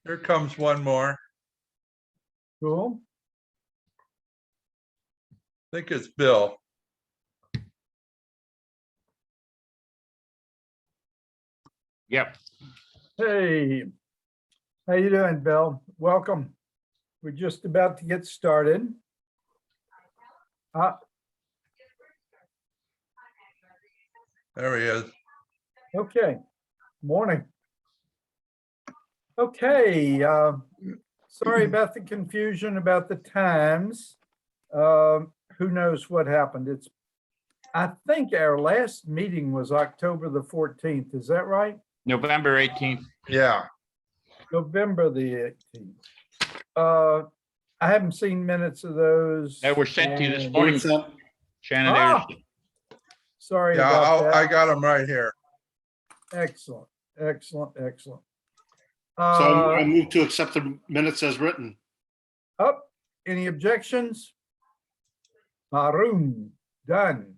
Here comes one more. Cool. I think it's Bill. Yep. Hey, how you doing, Bill? Welcome. We're just about to get started. There he is. Okay, morning. Okay, sorry about the confusion about the times. Who knows what happened? I think our last meeting was October the 14th. Is that right? November 18th. Yeah, November the 18th. I haven't seen minutes of those. They were sent to you this and- morning, Shannon. Ah, sorry yeah, about I that. got him right here. Excellent, excellent, excellent. So I Uh, move to accept the minutes as written. Up, any objections? Maroon, done.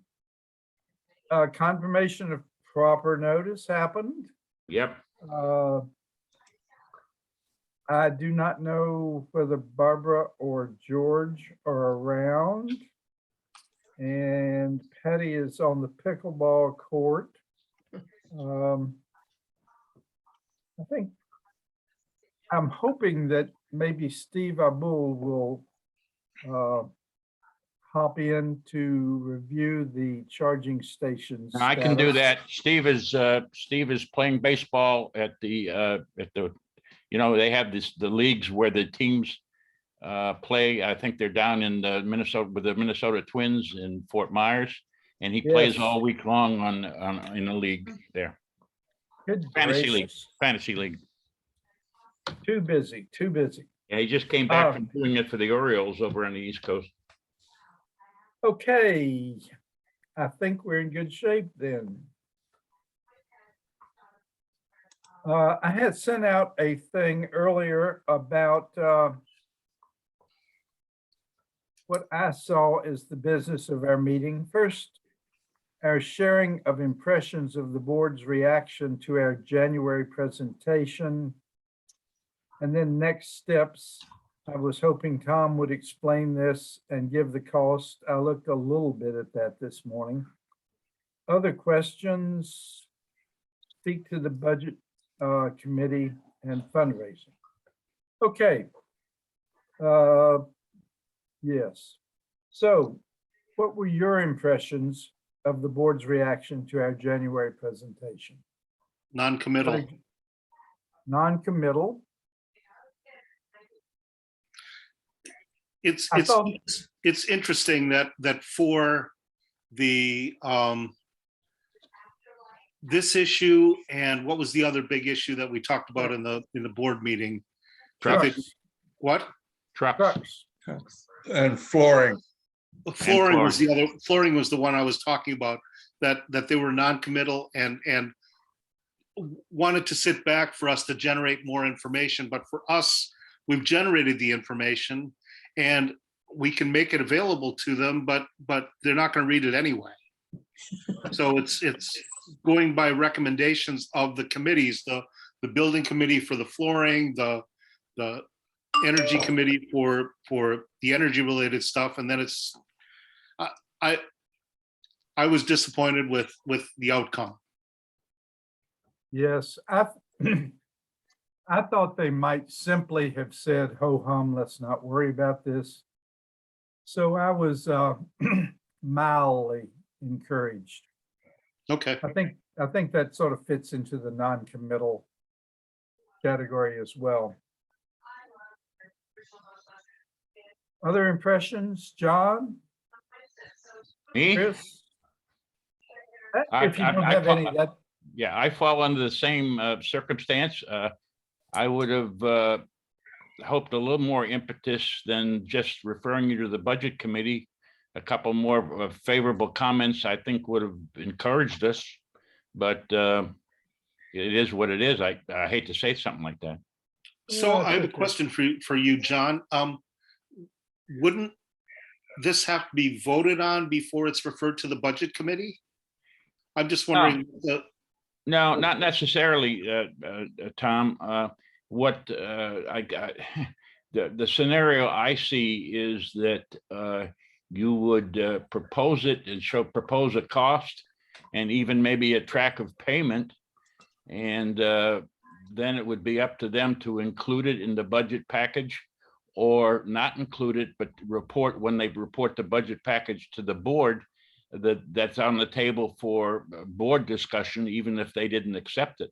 Confirmation of proper notice happened. Yep. Uh, I do not know whether Barbara or George are around. And Patty is on the pickleball court. I'm hoping that maybe Steve Abul will hop in to review the charging stations. I can do that. Steve is playing baseball at the, they have the leagues where the teams play. I think they're down in Minnesota with the Minnesota Twins in Fort Myers. And he plays Yes. all week long in the league there. Good Fantasy league. gracious. Fantasy league. Too busy, too busy. Yeah, he just came back from doing it for the Orioles over on the East Coast. Okay, I think we're in good shape then. I had sent out a thing earlier about what I saw as the business of our meeting. First, our sharing of impressions of the board's reaction to our January presentation. And then next steps, I was hoping Tom would explain this and give the cost. I looked a little bit at that this morning. Other questions? Speak to the budget committee and fundraising. Okay. Yes. So what were your impressions of the board's reaction to our January presentation? Non-committal. Non-committal. It's I thought- it's interesting that for the this issue and what was the other big issue that we talked about in the board meeting? Trucks. What? Trucks. Trucks. And flooring. Flooring was the other. Flooring was the one I was talking about. That they were non-committal and wanted to sit back for us to generate more information. But for us, we've generated the information and we can make it available to them, but they're not going to read it anyway. So it's going by recommendations of the committees, the building committee for the flooring, the energy committee for the energy related stuff. And then it's, I was disappointed with the outcome. Yes, I thought they might simply have said, ho hum, let's not worry about this. So I was mildly encouraged. Okay. I think that sort of fits into the non-committal category as well. Other impressions, John, Me? Chris? I- If you don't I- have any, that, Yeah, I fall under the same circumstance. I would have hoped a little more impetus than just referring you to the budget committee. A couple more favorable comments, I think, would have encouraged us. But it is what it is. I hate to say something like that. So Yeah, I have a okay. question for you, John. Wouldn't this have to be voted on before it's referred to the budget committee? I'm just wondering. No, not necessarily, Tom. what I got, the scenario I see is that you would propose it and propose a cost and even maybe a track of payment. And then it would be up to them to include it in the budget package or not include it, but report when they report the budget package to the board that's on the table for board discussion, even if they didn't accept it.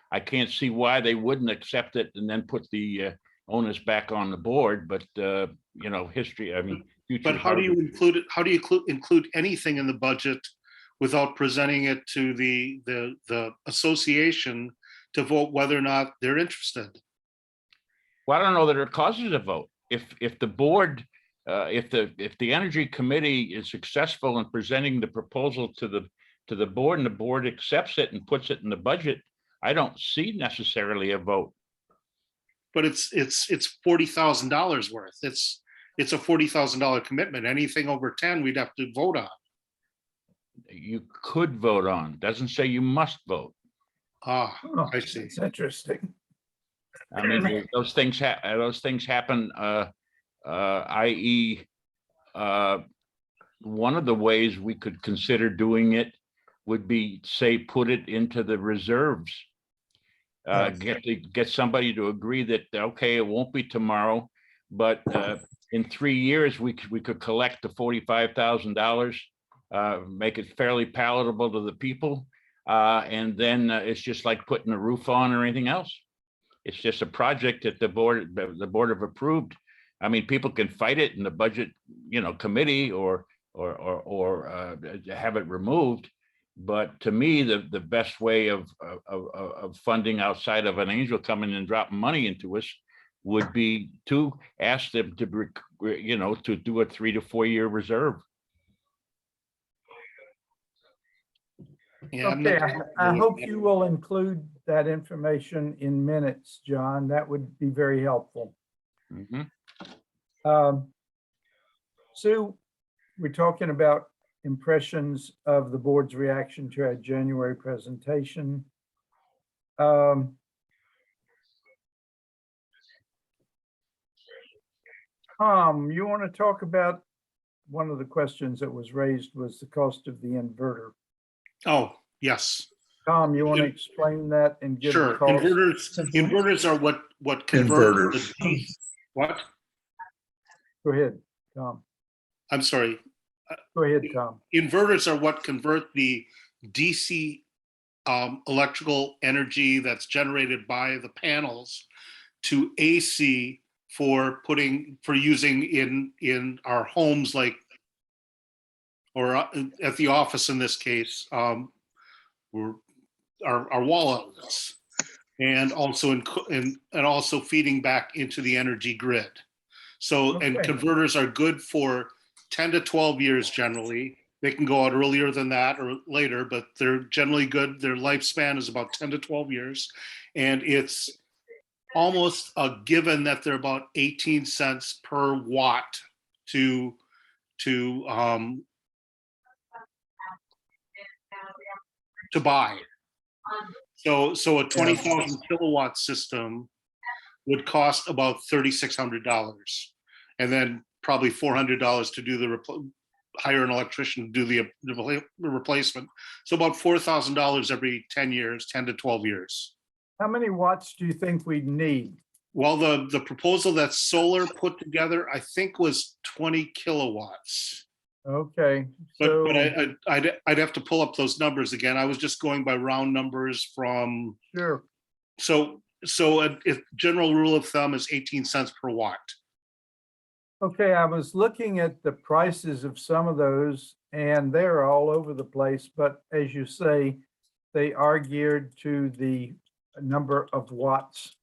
I can't see why they wouldn't accept it and then put the onus back on the board, but you know, history, I mean, future. But how do you include it? How do you include anything in the budget without presenting it to the association to vote whether or not they're interested? Well, I don't know that it causes a vote. If the board, if the Energy Committee is successful in presenting the proposal to the board and the board accepts it and puts it in the budget, I don't see necessarily a vote. But it's $40,000 worth. It's a $40,000 commitment. Anything over 10, we'd have to vote on. You could vote on. Doesn't say you must vote. Ah, Oh, I see. It's interesting. I mean, those things happen. I.e., one of the ways we could consider doing it would be, say, put it into the reserves. Get somebody to agree that, okay, it won't be tomorrow, but in 3 years we could collect the $45,000, make it fairly palatable to the people, and then it's just like putting a roof on or anything else. It's just a project that the board have approved. I mean, people can fight it in the budget, you know, committee or have it removed. But to me, the best way of funding outside of an angel coming and dropping money into us would be to ask them to, you know, to do a 3 to 4 year reserve. Yeah, Okay, I hope you will include that information in minutes, John. That would be very helpful. Mhm. Sue, we're talking about impressions of the board's reaction to our January presentation. Tom, you want to talk about one of the questions that was raised was the cost of the inverter. Oh, yes. Tom, you want to explain that and give the Sure. cost? Inverters are what convert Inverters. what? Go ahead, Tom. I'm sorry. Go ahead, Tom. Inverters are what convert the DC electrical energy that's generated by the panels to AC for using in our homes, like, or at the office in this case, our wall outlets, and also also feeding back into the energy grid. So, and Okay. converters are good for 10 to 12 years generally. They can go out earlier than that or later, but they're generally good. Their lifespan is about 10 to 12 years. And it's almost a given that they're about 18 cents per watt to buy. So a 20,000 kilowatt system would cost about $3,600, and then probably $400 to do hire an electrician to do the replacement. So about $4,000 every 10 years, 10 to 12 years. How many watts do you think we'd need? Well, the proposal that Solar put together, I think, was 20 kilowatts. Okay, But so, I'd have to pull up those numbers again. I was just going by round numbers from. sure. So a general rule of thumb is 18 cents per watt. Okay, I was looking at the prices of some of those and they're all over the place, but as you say, they are geared to the number of watts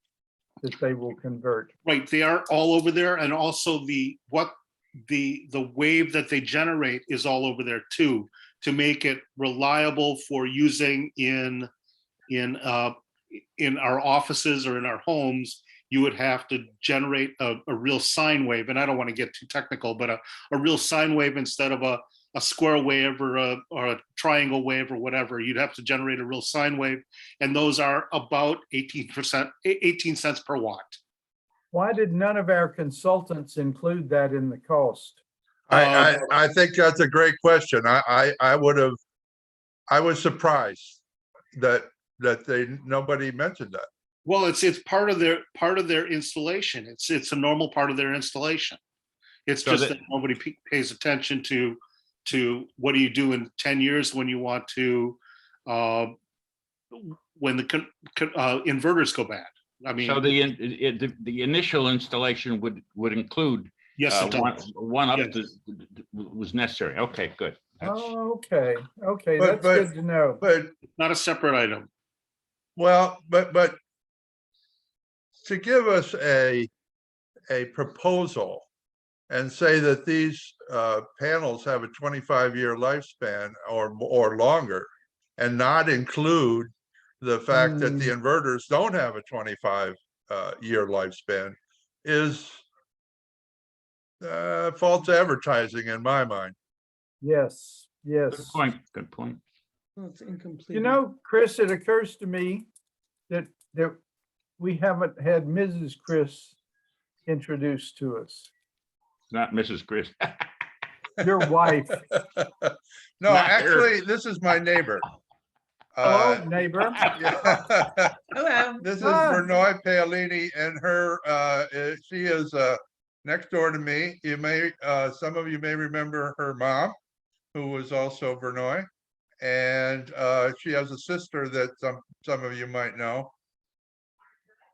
that they will convert. Right, they are all over there, and also the wave that they generate is all over there too, to make it reliable for using in our offices or in our homes. You would have to generate a real sine wave, and I don't want to get too technical, but a real sine wave instead of a square wave or a triangle wave or whatever. You'd have to generate a real sine wave, and those are about 18 cents per watt. Why did none of our consultants include that in the cost? I think that's a great question. I was surprised that nobody mentioned that. Well, it's part of their installation. It's a normal part of their installation. It's So just that- that nobody pays attention to what do you do in 10 years when you want to when the inverters go bad. I mean, So the initial installation would include yes, it does. one up Yes. to was necessary. Okay, good. That's- Oh, okay, okay, But- that's good to know. But, Not a separate item. well, but to give us a proposal and say that these panels have a 25-year lifespan or longer, and not include the fact that the inverters don't have a 25-year lifespan is false advertising in my mind. Yes, Good yes. point, good point. Well, it's incomplete. You know, Chris, it occurs to me that we haven't had Mrs. Chris introduced to us. Not Mrs. Chris. Your wife. No, Not her. actually, this is my neighbor. Hello, neighbor. Yeah. Hello. This is Ah. Vernoy Paolini, and she is next door to me. You may, some of you may remember her mom, who was also Vernoy. And she has a sister that some of you might know.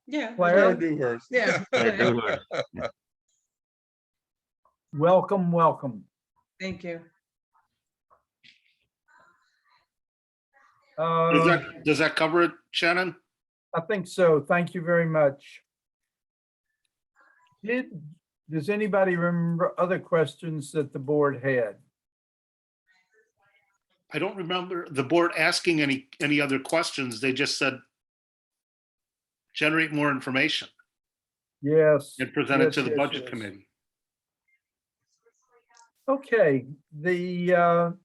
Yeah. Claire? Dewhurst. Yeah. Claire okay. Dewhurst. Welcome, welcome. Thank you. Does that cover it, Shannon? I think so. Thank you very much. Does anybody remember other questions that the board had? I don't remember the board asking any other questions. They just said generate more information Yes. and present it yes, to the yes, budget yes. committee. Okay, the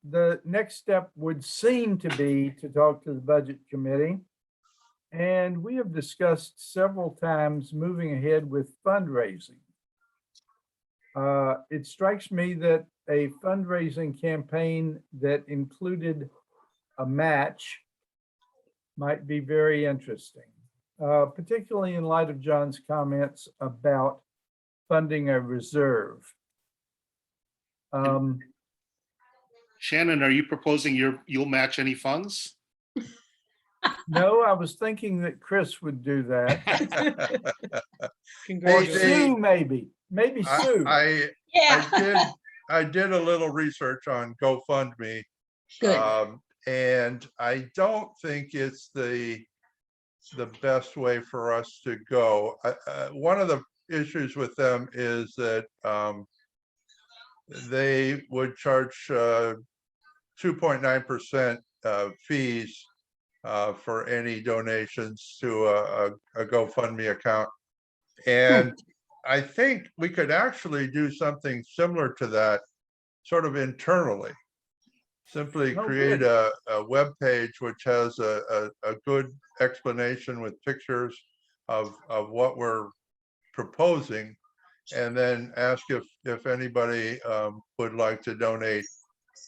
next step would seem to be to talk to the budget committee. And we have discussed several times moving ahead with fundraising. It strikes me that a fundraising campaign that included a match might be very interesting, particularly in light of John's comments about funding a reserve. Shannon, are you proposing you'll match any funds? No, I was thinking that Chris would do that. Or Congratulations. Sue, maybe Sue. I did a little research on GoFundMe. Good. And I don't think it's the best way for us to go. One of the issues with them is that they would charge 2.9% fees for any donations to a GoFundMe account. And I think we could actually do something similar to that sort of internally. Simply Oh, create good. a web page which has a good explanation with pictures of what we're proposing, and then ask if anybody would like to donate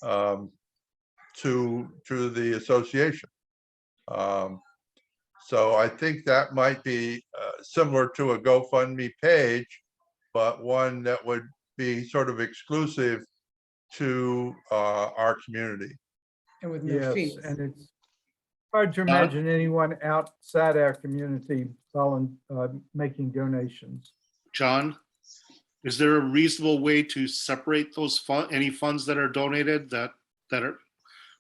to the association. So I think that might be similar to a GoFundMe page, but one that would be sort of exclusive to our community. And with no Yes, fees. and it's hard to imagine anyone outside our community making donations. John, is there a reasonable way to separate those any funds that are donated that are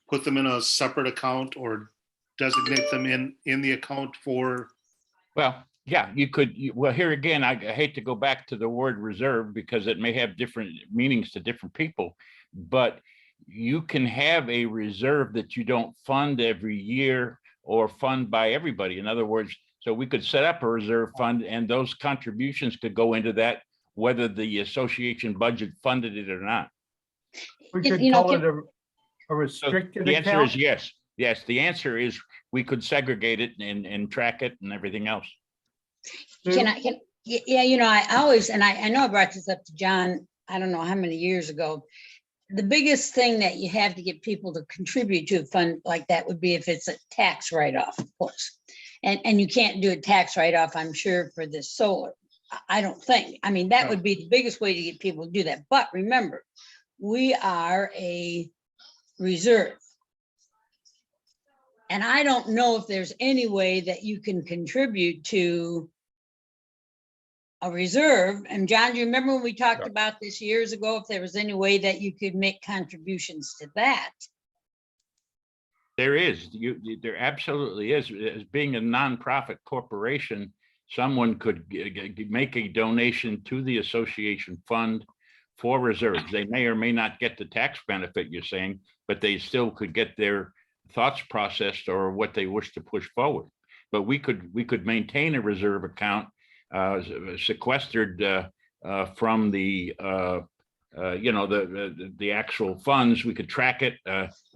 put them in a separate account or designate them in the account for? Well, yeah, you could, well, here again, I hate to go back to the word reserve because it may have different meanings to different people, but you can have a reserve that you don't fund every year or fund by everybody. In other words, so we could set up a reserve fund and those contributions could go into that, whether the association budget funded it or not. We You- could you know, call can- it a So restricted the answer is account. yes. Yes, the answer is we could segregate it and track it and everything else. Sue? Yeah, you know, I always, and I know I brought this up to John, I don't know how many years ago. The biggest thing that you have to get people to contribute to a fund like that would be if it's a tax write-off, of course. And you can't do a tax write-off, I'm sure, for this solar. I don't think. I mean, that No. would be the biggest way to get people to do that. But remember, we are a reserve. And I don't know if there's any way that you can contribute to a reserve. And John, do you remember when we talked Yeah. about this years ago, if there was any way that you could make contributions to that? There is, there absolutely is. As being a nonprofit corporation, someone could make a donation to the association fund for reserves. They may or may not get the tax benefit you're saying, but they still could get their thoughts processed or what they wish to push forward. But we could maintain a reserve account sequestered from the the actual funds. We could track it.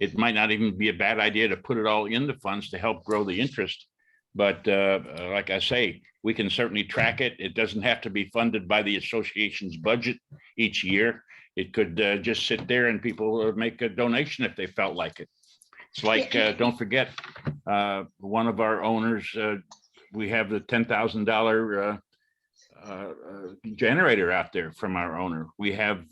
It might not even be a bad idea to put it all in the funds to help grow the interest. But like I say, we can certainly track it. It doesn't have to be funded by the association's budget each year. It could just sit there and people make a donation if they felt like it. It's like, don't forget, one of our owners, we have the $10,000 generator out there from our owner. We have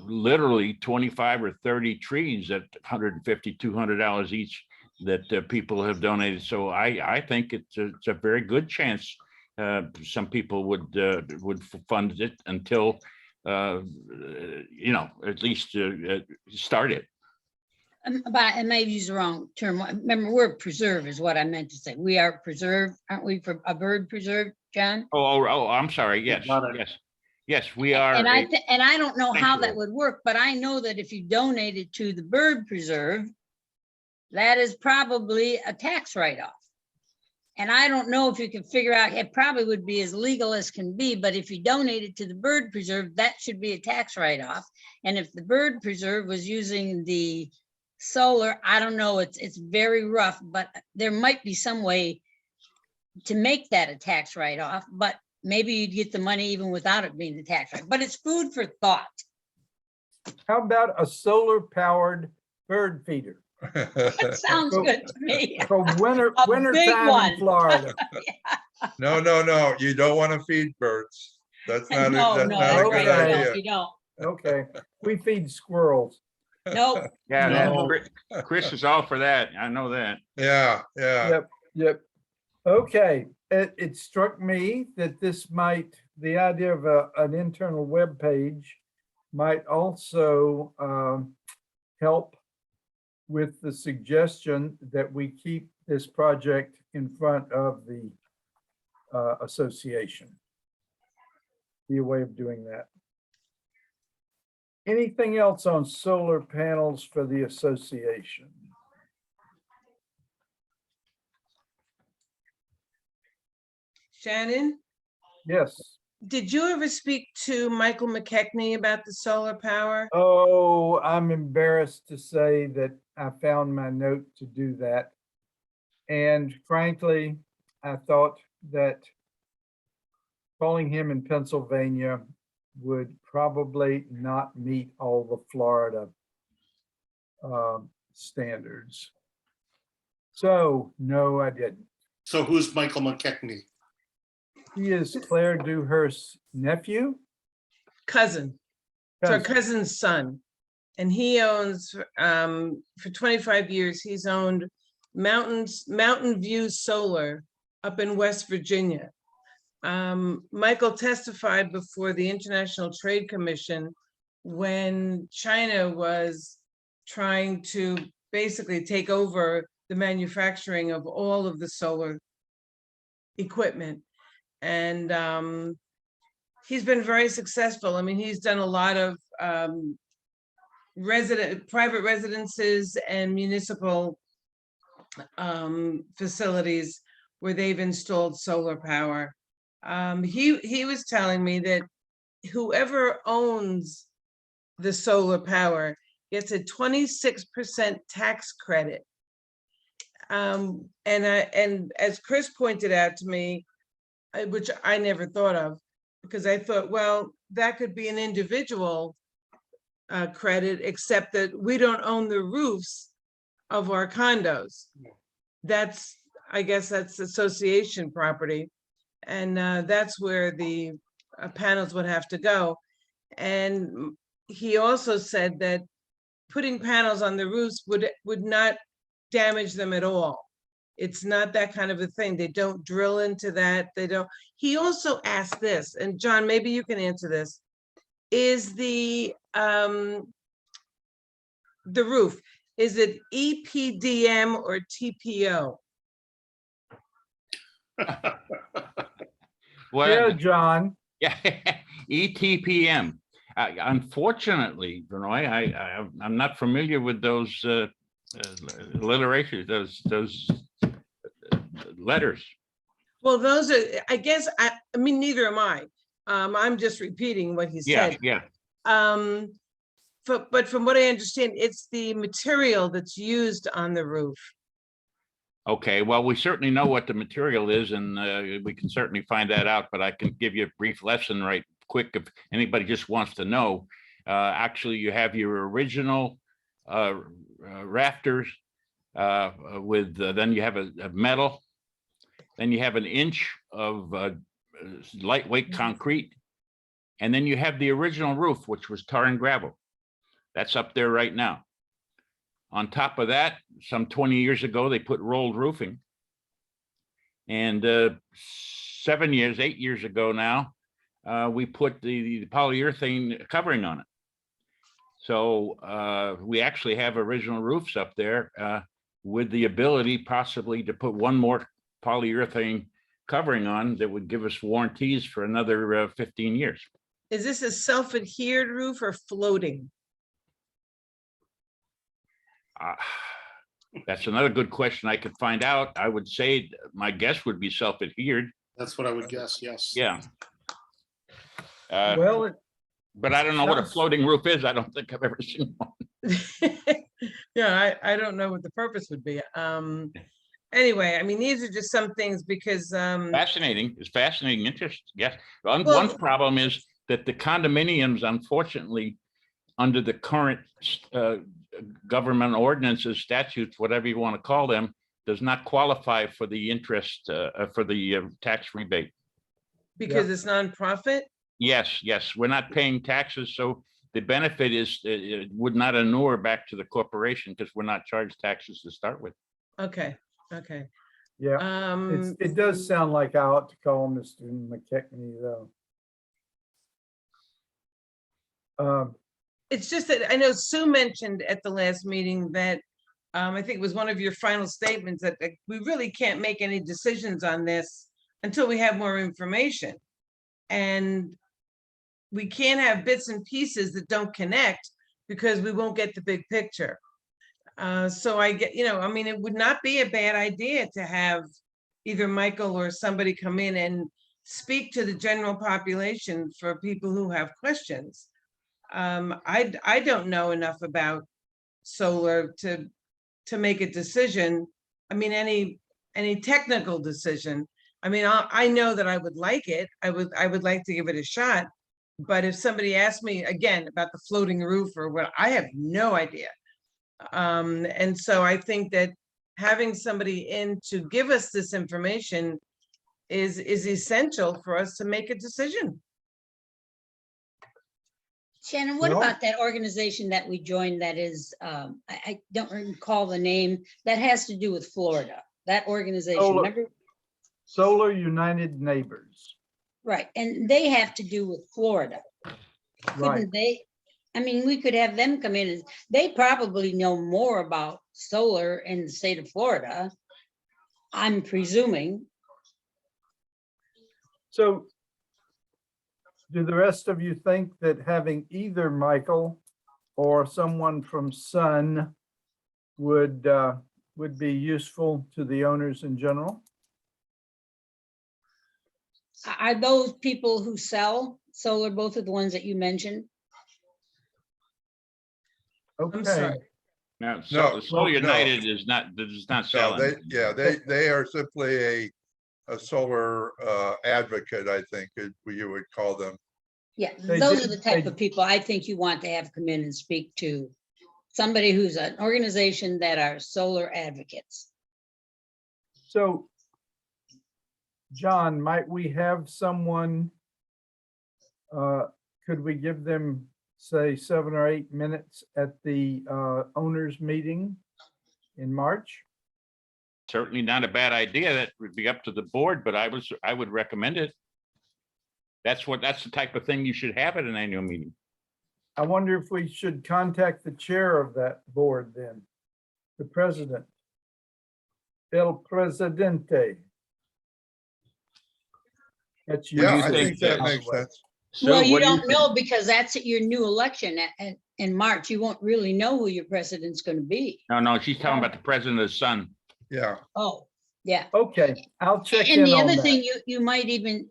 literally 25 or 30 trees at $150, $200 each that people have donated. So I think it's a very good chance some people would fund it until at least start it. But I may use the wrong term. Remember, we're a preserve is what I meant to say. We are preserved, aren't we, for a bird preserve, John? Oh, I'm sorry. Yes, got it. yes, we are. And I don't know how that sanctuary. would work, but I know that if you donate it to the bird preserve, that is probably a tax write-off. And I don't know if you can figure out, it probably would be as legal as can be, but if you donate it to the bird preserve, that should be a tax write-off. And if the bird preserve was using the solar, I don't know, it's very rough, but there might be some way to make that a tax write-off, but maybe you'd get the money even without it being the tax write, but it's food for thought. How about a solar powered bird feeder That sounds good to me. for winter A big time one. in Florida? No, you don't want to feed birds. That's not, No, that's no, not a that's good right, idea. no, you don't. Okay, we feed squirrels. Nope. Yeah, No. Chris is all for that. I know that. Yeah. Yep. Okay, it struck me that the idea of an internal web page might also help with the suggestion that we keep this project in front of the association. Be a way of doing that. Anything else on solar panels for the association? Shannon, Yes. did you ever speak to Michael McKechnie about the solar power? Oh, I'm embarrassed to say that I found my note to do that. And frankly, I thought that calling him in Pennsylvania would probably not meet all the Florida standards. So, no, I didn't. So who's Michael McKechnie? He is Claire Dewhurst's nephew. Cousin, it's our Cousin. cousin's son. And he owns, for 25 years, he's owned Mountain View Solar up in West Virginia. Michael testified before the International Trade Commission when China was trying to basically take over the manufacturing of all of the solar equipment. And he's been very successful. I mean, he's done a lot of private residences and municipal facilities where they've installed solar power. He was telling me that whoever owns the solar power gets a 26% tax credit. And as Chris pointed out to me, which I never thought of, because I thought, well, that could be an individual credit, except that we don't own the roofs of our condos. That's, I guess that's association property. And that's where the panels would have to go. And he also said that putting panels on the roofs would not damage them at all. It's not that kind of a thing. They don't drill into that. They don't. He also asked this, and John, maybe you can answer this. Is the roof, is it EPDM or TPO? Well, Yeah, John. yeah, ETPM. Unfortunately, Benoit, I'm not familiar with those alliterations, those letters. Well, those are, I guess, I mean, neither am I. I'm just repeating what he Yeah, said. yeah. But from what I understand, it's the material that's used on the roof. Okay, well, we certainly know what the material is, and we can certainly find that out, but I can give you a brief lesson right quick if anybody just wants to know. Actually, you have your original rafters with, then you have a metal, then you have an inch of lightweight concrete, and then you have the original roof, which was tar and gravel. That's up there right now. On top of that, some 20 years ago, they put rolled roofing. And 8 years ago now, we put the polyurethane covering on it. So we actually have original roofs up there with the ability possibly to put one more polyurethane covering on that would give us warranties for another 15 years. Is this a self-adhered roof or floating? That's another good question. I could find out. I would say my guess would be self-adhered. That's what I would guess, yes. Yeah. Well, But I don't know what a sounds- floating roof is. I don't think I've ever seen one. Yeah, I don't know what the purpose would be. Anyway, I mean, these are just some things because Fascinating. It's fascinating interest. Yes. One Well- problem is that the condominiums, unfortunately, under the current government ordinances, statutes, whatever you want to call them, does not qualify for the interest, for the tax rebate. because it's nonprofit. Yes, yes, we're not paying taxes, so the benefit is, it would not inure back to the corporation because we're not charged taxes to start with. Okay, okay. Yeah, it does sound like I ought to call Mr. McKechnie, though. It's just that I know Sue mentioned at the last meeting that I think it was one of your final statements that we really can't make any decisions on this until we have more information. And we can't have bits and pieces that don't connect because we won't get the big picture. So I get, I mean, it would not be a bad idea to have either Michael or somebody come in and speak to the general population for people who have questions. I don't know enough about solar to make a decision. I mean, any technical decision. I mean, I know that I would like it. I would like to give it a shot. But if somebody asked me again about the floating roof or what, I have no idea. And so I think that having somebody in to give us this information is essential for us to make a decision. Shannon, what Well- about that organization that we joined that is, I don't recall the name, that has to do with Florida, that organization, Solar- remember? Solar United Neighbors, Right, and they have to do with Florida. right? Couldn't they? I mean, we could have them come in and they probably know more about solar in the state of Florida. I'm presuming. So do the rest of you think that having either Michael or someone from Sun would be useful to the owners in general? Are those people who sell solar, both of the ones that you mentioned? Okay, sorry. Now, No, so Solar no. United is not, does not No, sell. they are simply a solar advocate, I think, you would call them. Yeah, They those did- are the type they- of people I think you want to have come in and speak to. Somebody who's an organization that are solar advocates. so John, might we have someone, could we give them, say, 7 or 8 minutes at the owners meeting in March? Certainly not a bad idea. That would be up to the board, but I would recommend it. That's the type of thing you should have at an annual meeting. I wonder if we should contact the chair of that board then, the president. El Presidente. That's you. Yeah, you I think, think that by the makes way. sense. Sue, Well, you what do don't think? know because that's at your new election in March. You won't really know who your president's going to be. No, she's talking about the president's son. Yeah, Oh, yeah. Okay, I'll check And in the on other that. thing, you might even,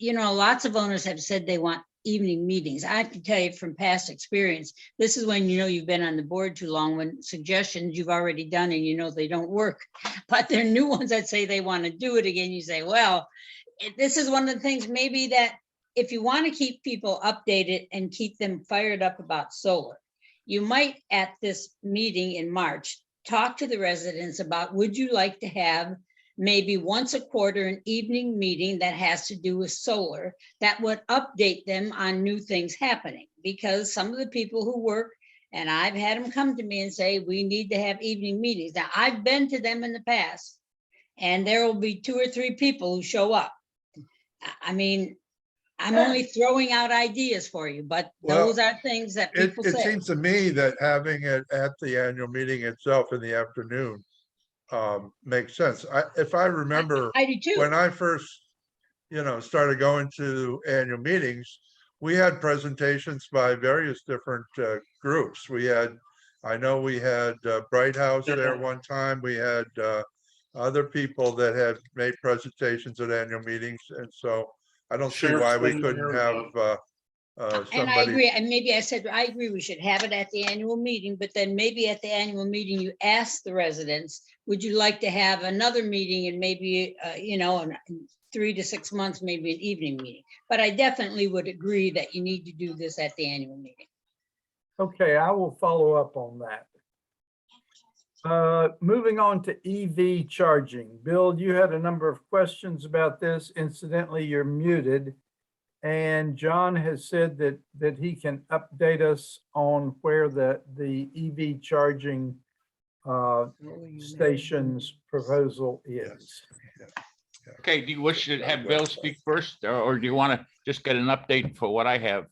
lots of owners have said they want evening meetings. I have to tell you from past experience, this is when you've been on the board too long, when suggestions you've already done and they don't work. But there are new ones that say they want to do it again. You say, well, this is one of the things maybe that if you want to keep people updated and keep them fired up about solar, you might at this meeting in March, talk to the residents about, would you like to have maybe once a quarter, an evening meeting that has to do with solar that would update them on new things happening? Because some of the people who work, and I've had them come to me and say, we need to have evening meetings. Now, I've been to them in the past, and there will be 2 or 3 people who show up. I mean, I'm only throwing out ideas for you, but Well, those are things that it people say. seems to me that having it at the annual meeting itself in the afternoon makes sense. If I remember, I do too. when I first, started going to annual meetings, we had presentations by various different groups. I know we had Bright House there one time. We had other people that had made presentations at annual meetings. And so I don't see Sheriff's why we been couldn't there, have And I somebody. agree, and maybe I said, I agree, we should have it at the annual meeting, but then maybe at the annual meeting, you ask the residents, would you like to have another meeting and maybe, in 3 to 6 months, maybe an evening meeting? But I definitely would agree that you need to do this at the annual meeting. Okay, I will follow up on that. Moving on to EV charging. Bill, you had a number of questions about this. Incidentally, you're muted. And John has said that he can update us on where the EV charging stations proposal is. Okay, do you wish to have Bill speak first, or do you want to just get an update for what I have?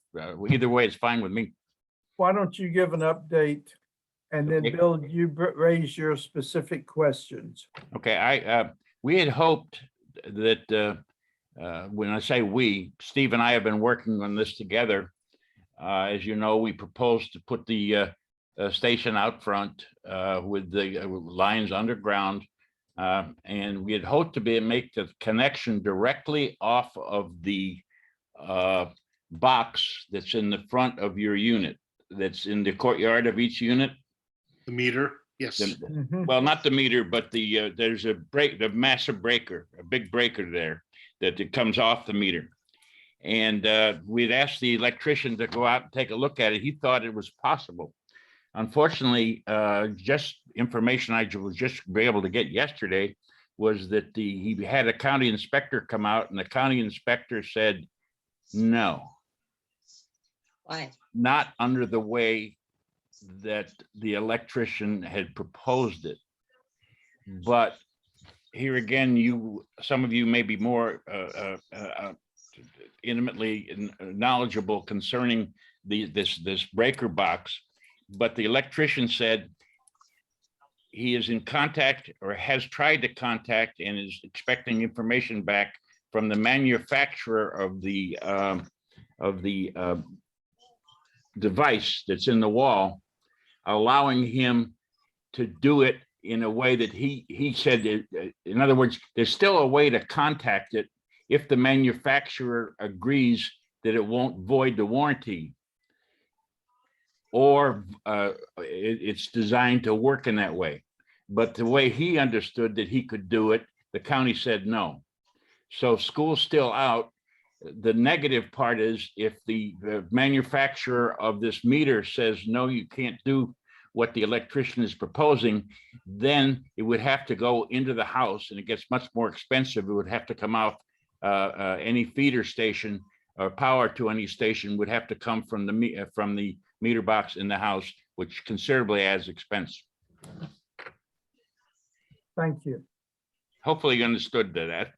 Either way, it's fine with me. Why don't you give an update? And then Okay. Bill, you raise your specific questions. Okay, we had hoped that, when I say we, Steve and I have been working on this together. As you know, we proposed to put the station out front with the lines underground. And we had hoped to make the connection directly off of the box that's in the front of your unit, that's in the courtyard of each unit. The meter, yes. Mhm. Well, not the meter, but there's the massive breaker, a big breaker there that it comes off the meter. And we'd asked the electrician to go out and take a look at it. He thought it was possible. Unfortunately, just information I was just able to get yesterday was that he had a county inspector come out, and the county inspector said, no, Why? not under the way that the electrician had proposed it. But here again, some of you may be more intimately knowledgeable concerning this breaker box. But the electrician said he is in contact, or has tried to contact, and is expecting information back from the manufacturer of the device that's in the wall, allowing him to do it in a way that he said, in other words, there's still a way to contact it if the manufacturer agrees that it won't void the warranty. or it's designed to work in that way. But the way he understood that he could do it, the county said no. So school's still out. The negative part is if the manufacturer of this meter says, no, you can't do what the electrician is proposing, then it would have to go into the house and it gets much more expensive. It would have to come out, any feeder station or power to any station would have to come from the meter box in the house, which considerably adds expense. Thank you. Hopefully you understood that.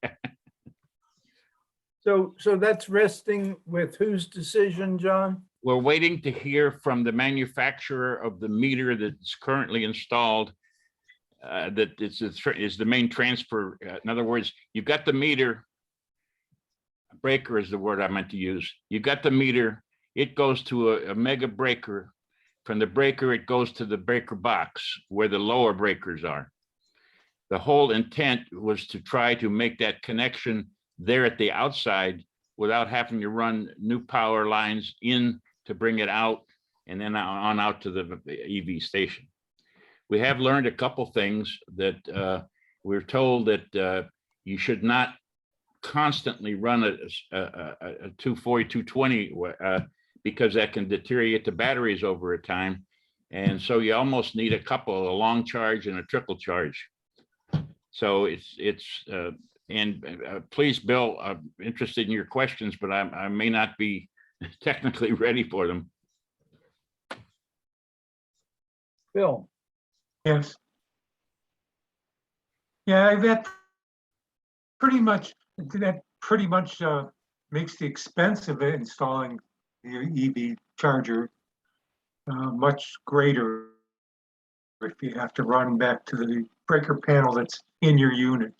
So that's resting with whose decision, John? We're waiting to hear from the manufacturer of the meter that's currently installed. That is the main transfer. In other words, you've got the meter. Breaker is the word I meant to use. You got the meter. It goes to a mega breaker. From the breaker, it goes to the breaker box where the lower breakers are. The whole intent was to try to make that connection there at the outside without having to run new power lines in to bring it out and then on out to the EV station. We have learned a couple things that we're told that you should not constantly run a 240, 220 because that can deteriorate the batteries over a time. And so you almost need a couple, a long charge and a trickle charge. So please, Bill, I'm interested in your questions, but I may not be technically ready for them. Bill? Yes. Yeah, that pretty much makes the expense of installing the EV charger much greater if you have to run back to the breaker panel that's in your unit.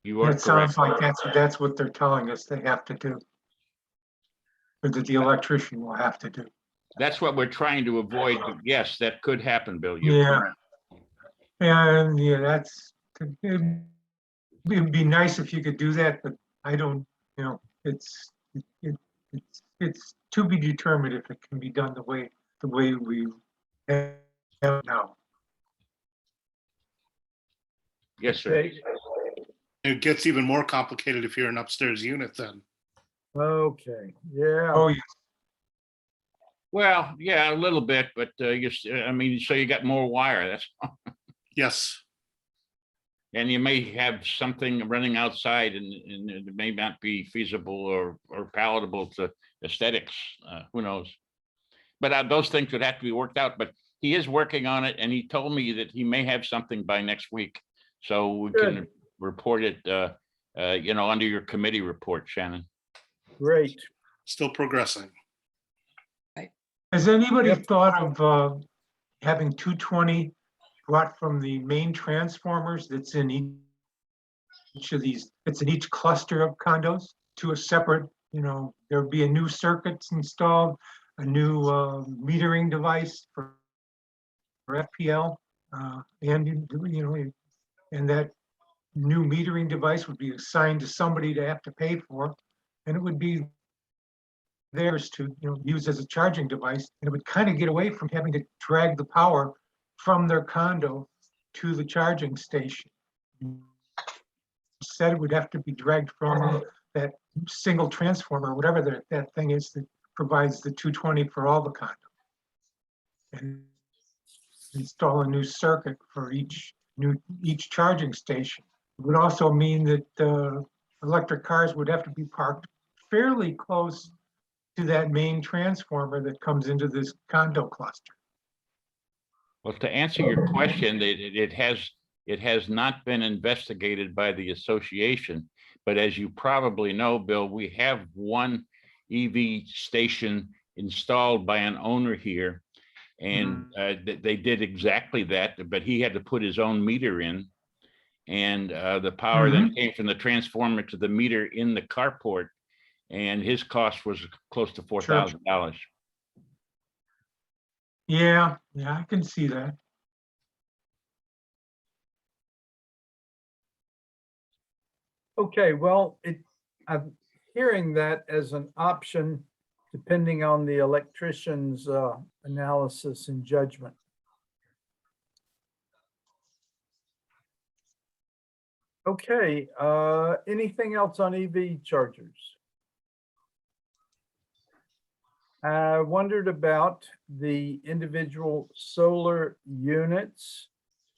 You are It sounds correct. like that's what they're telling us they have to do, or that the electrician will have to do. That's what we're trying to avoid. But yes, that could happen, Bill. You're Yeah. correct. And yeah, it'd be nice if you could do that, but I don't, it's to be determined if it can be done the way we have now. Yes, sir. Okay. It gets even more complicated if you're an upstairs unit then. Okay, yeah. Oh, yeah. Well, yeah, a little bit, but I mean, so you got more wire. That's Yes. and you may have something running outside, and it may not be feasible or palatable to aesthetics. Who knows? But those things would have to be worked out. But he is working on it, and he told me that he may have something by next week, so we can Good. report it. Under your committee report, Shannon. Great. Still progressing. Has anybody Yep. thought of having 220 brought from the main transformers that's in each of these, it's in each cluster of condos to a separate, there'd be a new circuits installed, a new metering device for FPL, and that new metering device would be assigned to somebody to have to pay for, and it would be theirs to use as a charging device, and it would kind of get away from having to drag the power from their condo to the charging station. Said it would have to be dragged from that single transformer, whatever that thing is that provides the 220 for all the condos, and install a new circuit for each charging station. It would also mean that electric cars would have to be parked fairly close to that main transformer that comes into this condo cluster. Well, to answer your question, it has not been investigated by the association, but as you probably know, Bill, we have one EV station installed by an owner here, and they did exactly that, but he had to put his own meter in, and the power then came from the transformer to the meter in the carport, and his cost was close to $4,000. Yeah, I can see that. Okay, well, I'm hearing that as an option depending on the electrician's analysis and judgment. Okay, anything else on EV chargers? I wondered about the individual solar units,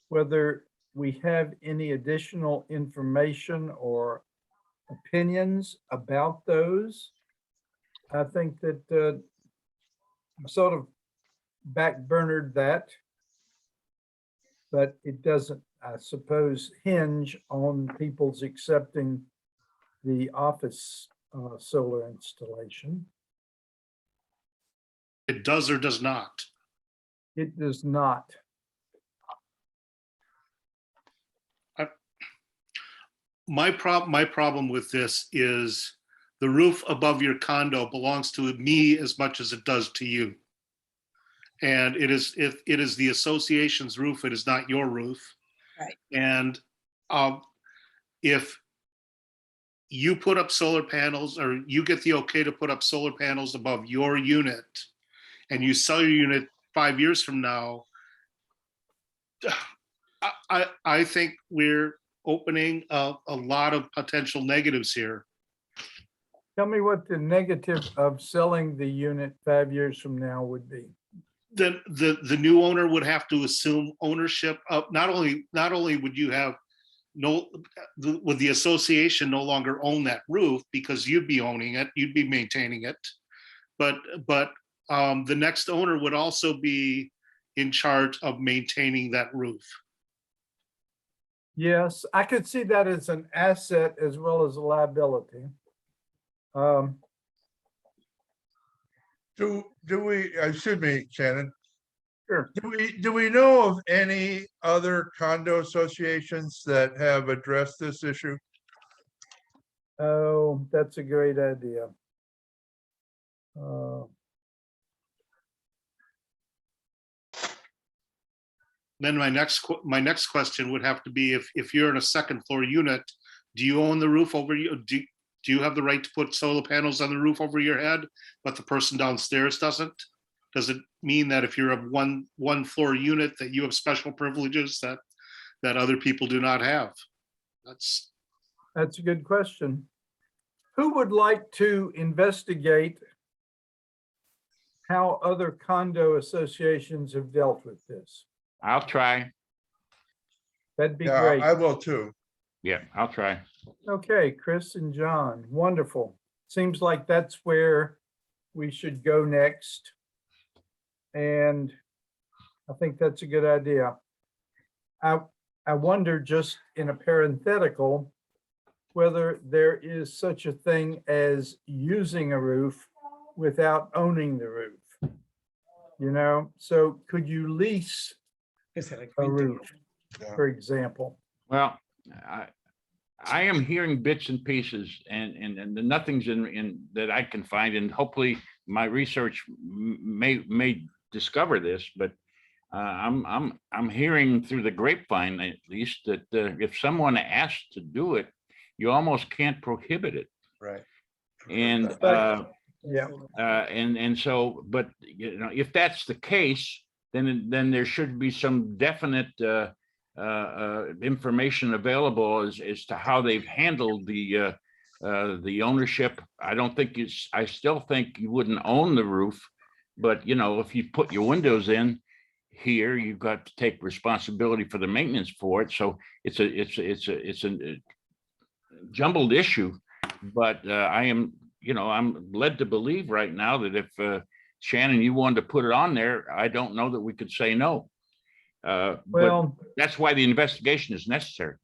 whether we have any additional information or opinions about those. I think that sort of backburnered that, but it doesn't, I suppose, hinge on people's accepting the office solar installation. It does or does not. It does not. My problem with this is the roof above your condo belongs to me as much as it does to you. And it is the association's roof. It is not your roof. Right. And if you put up solar panels, or you get the okay to put up solar panels above your unit, and you sell your unit 5 years from now, I think we're opening a lot of potential negatives here. Tell me what the negative of selling the unit 5 years from now would be. Then the new owner would have to assume ownership of, not only would you have would the association no longer own that roof because you'd be owning it, you'd be maintaining it, but the next owner would also be in charge of maintaining that roof. Yes, I could see that as an asset as well as a liability. Do we, excuse me, Shannon, Sure. do we know of any other condo associations that have addressed this issue? Oh, that's a great idea. Then my next question would have to be, if you're in a second floor unit, do you own the roof over you? Do you have the right to put solar panels on the roof over your head, but the person downstairs doesn't? Does it mean that if you're a one floor unit that you have special privileges that other people do not have? That's That's a good question. Who would like to investigate how other condo associations have dealt with this? I'll try. That'd be Yeah, great. I will too. Yeah, I'll try. Okay, Chris and John, wonderful. Seems like that's where we should go next. And I think that's a good idea. I wonder, just in a parenthetical, whether there is such a thing as using a roof without owning the roof. You know, so could you lease a roof, Yeah. for example? Well, I am hearing bits and pieces, and nothing's in that I can find, and hopefully my research may discover this, but I'm hearing through the grapevine at least that if someone asks to do it, you almost can't prohibit it. Right. And Yeah, and so, but you know, if that's the case, then there should be some definite information available as to how they've handled the ownership. I still think you wouldn't own the roof, but you know, if you put your windows in here, you've got to take responsibility for the maintenance for it. So it's a jumbled issue, but I'm led to believe right now that if Shannon, you wanted to put it on there, I don't know that we could say no. But well, that's why the investigation is necessary.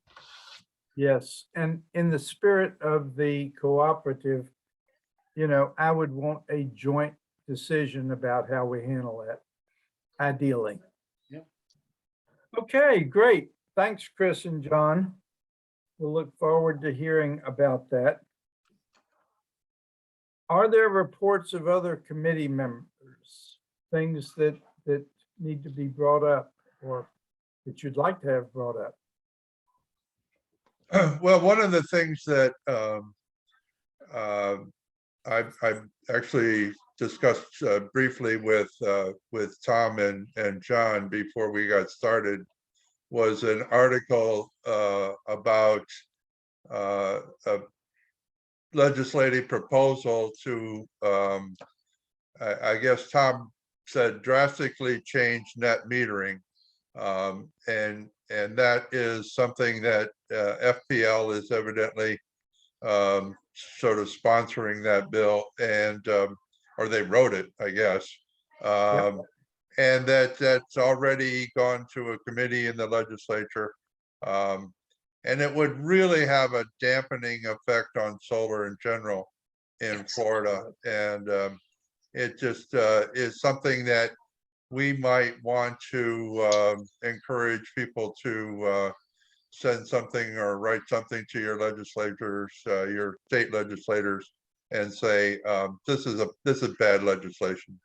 yes, and in the spirit of the cooperative, you know, I would want a joint decision about how we handle that, ideally. Yeah. Okay, great. Thanks, Chris and John. We'll look forward to hearing about that. Are there reports of other committee members, things that need to be brought up or that you'd like to have brought up? Well, one of the things that I've actually discussed briefly with Tom and John before we got started was an article about a legislative proposal to, I guess Tom said, drastically change net metering. And that is something that FPL is evidently sort of sponsoring that bill, and or they wrote it, I guess. And that's already gone to a committee in the legislature. And it would really have a dampening effect on solar in general in Florida. And it just is something that we might want to encourage people to send something or write something to your legislators, your state legislators, and say, this is bad legislation.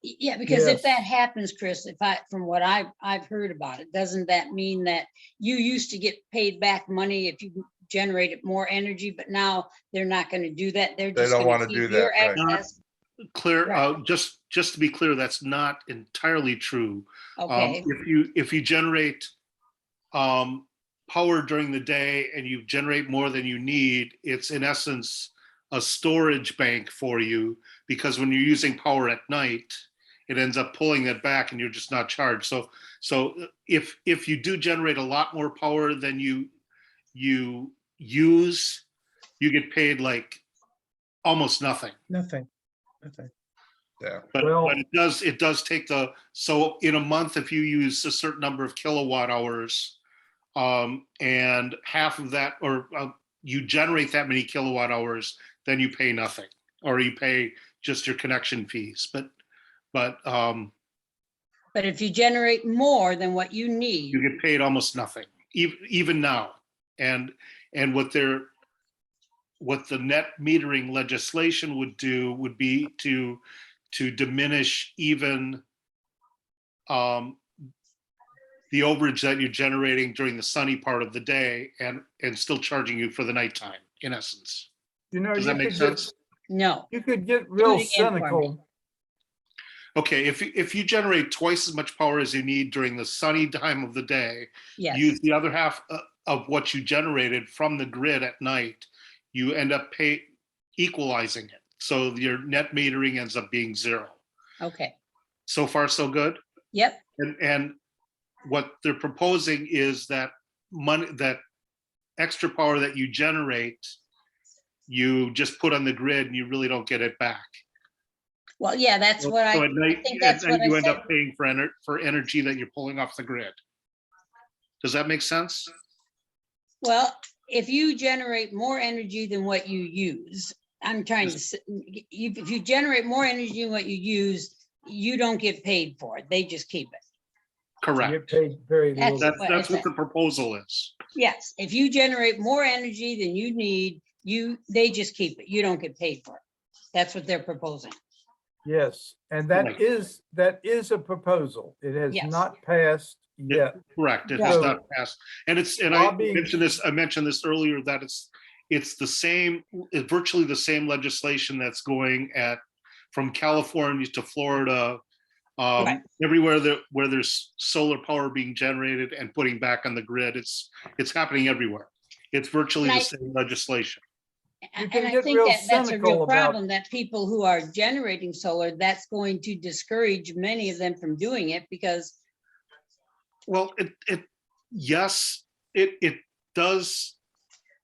Yeah, because if that Yes. happens, Chris, from what I've heard about it, doesn't that mean that you used to get paid back money if you generated more energy, but now they're not going to do that? They're They just don't going wanna to do keep your that, right. excess. Clear, Right. just to be clear, that's not entirely true. Okay, If you generate power during the day and you generate more than you need, it's in essence a storage bank for you, because when you're using power at night, it ends up pulling it back and you're just not charged. So if you do generate a lot more power than you use, you get paid like almost nothing. Nothing. Yeah. But Well- it does take so in a month, if you use a certain number of kilowatt hours, and half of that, or you generate that many kilowatt hours, then you pay nothing, or you pay just your connection fees. But but if you generate more than what you need, you get paid almost nothing, even now. And what the net metering legislation would do would be to diminish even the overage that you're generating during the sunny part of the day, and still charging you for the nighttime, in essence. You know, Does you that make could sense? no. You could get real it again for me. cynical. Okay, if you generate twice as much power as you need during the sunny time of the day, Yes, use the other half of what you generated from the grid at night, you end up equalizing it. So your net metering ends up being zero. okay, So far, so good. yep, And what they're proposing is that that extra power that you generate, you just put on the grid and you really don't get it back. well, yeah, that's what So I at night, think that's what I you end said. up paying for energy that you're pulling off the grid. Does that make sense? Well, if you generate more energy than what you use, I'm trying to, if you generate more energy than what you use, you don't get paid for it. They just keep it. You Correct. get paid very That's little. That's what the proposal is. Yes, if you generate more energy than you need, they just keep it. You don't get paid for it. That's what they're proposing. Yes, and Right. that is a proposal. It has Yes. not passed yet. Correct. It Right. has not passed. And Lobbying- I mentioned this earlier, that it's the same, it's virtually the same legislation that's going from California to Florida, Right. everywhere where there's solar power being generated and putting back on the grid. It's happening everywhere. It's virtually And the same legislation. You can And I get think real that that's a cynical real about- problem, that people who are generating solar, that's going to discourage many of them from doing it because, Well, yes, it does.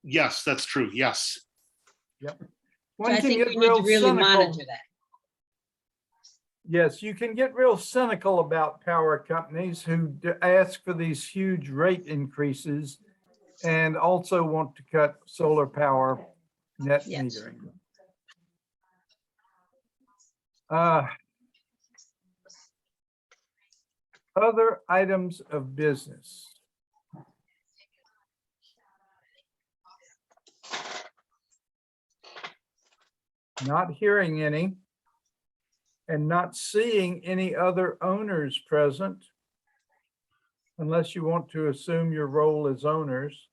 Yes, that's true. Yes. so One I can think get we need to real really cynical. monitor that. Yes, you can get real cynical about power companies who ask for these huge rate increases and also want to cut solar power net Yes. metering. Other items of business. Not hearing any and not seeing any other owners present, unless you want to assume your role as owners.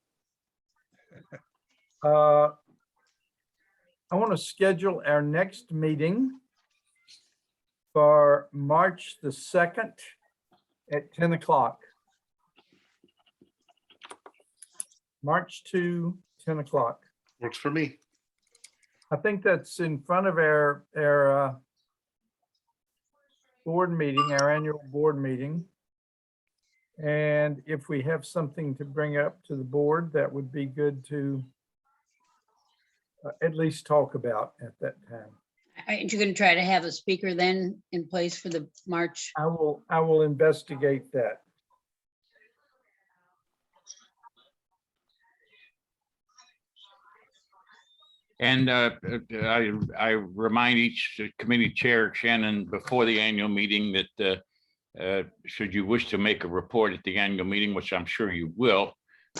I want to schedule our next meeting for March the 2nd at 10 o'clock. March 2, 10 o'clock. Works for me. I think that's in front of our board meeting, our annual board meeting. And if we have something to bring up to the board, that would be good to at least talk about at that time. Aren't you gonna try to have a speaker then in place for the March? I will investigate that. And I remind each committee chair, Shannon, before the annual meeting that should you wish to make a report at the annual meeting, which I'm sure you will,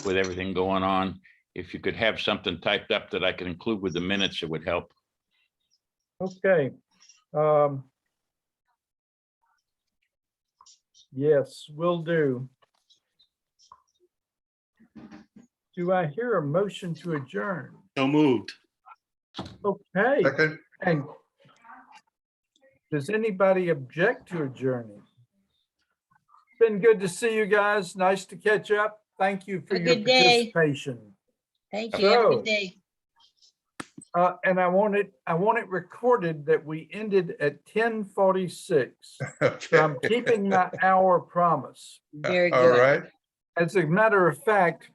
with everything going on, if you could have something typed up that I can include with the minutes, it would help. Okay. Yes, will do. Do I hear a motion to adjourn? So moved. Okay, Second, and does anybody object to adjourning? Been good to see you guys. Nice to catch up. Thank you for A your good day. participation. Thank you. Have a So- good day. And I want it recorded that we ended at 10:46. I'm okay, keeping my hour promise. Very all good. right. As a matter of fact,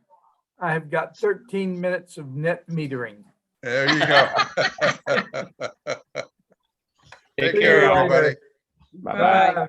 I have got 13 minutes of net metering. There you go. Take See care, you everybody. later. Bye-bye. Bye.